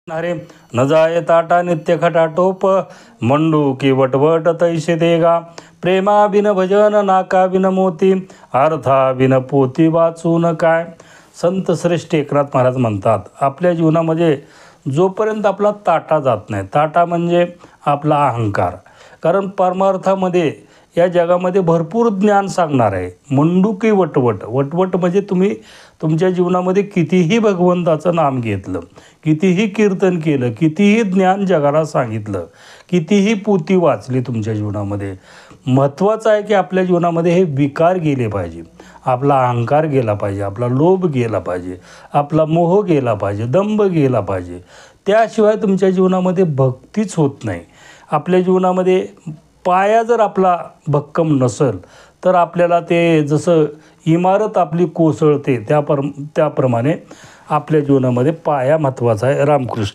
अरे न जाये ताटा नित्य खटाटोप मंडू की वटवट तैसे देगा प्रेमा बिन भजन नाका बिन मोती अर्था बिन पोती वाचून काय. संत श्रेष्ठ एकनाथ महाराज म्हणतात, आपल्या जीवनामध्ये जोपर्यंत आपला ताटा जात नाही, ताटा म्हणजे आपला अहंकार, कारण परमार्थामध्ये या जगामध्ये भरपूर ज्ञान सांगणार आहे. मंडूकी वटवट, वटवट म्हणजे तुम्ही तुमच्या जीवनामध्ये कितीही भगवंताचं नाम घेतलं, कितीही कीर्तन केलं, कितीही ज्ञान जगाला सांगितलं, कितीही पोथी वाचली तुमच्या जीवनामध्ये, महत्त्वाचं आहे की आपल्या जीवनामध्ये हे विकार गेले पाहिजे. आपला अहंकार गेला पाहिजे, आपला लोभ गेला पाहिजे, आपला मोह गेला पाहिजे, दंभ गेला पाहिजे. त्याशिवाय तुमच्या जीवनामध्ये भक्तीच होत नाही. आपल्या जीवनामध्ये पाया जर आपला भक्कम नसेल तर आपल्याला ते जसं इमारत आपली कोसळते त्याप्रमाणे आपल्या जीवनामध्ये पाया महत्त्वाचा आहे. रामकृष्ण.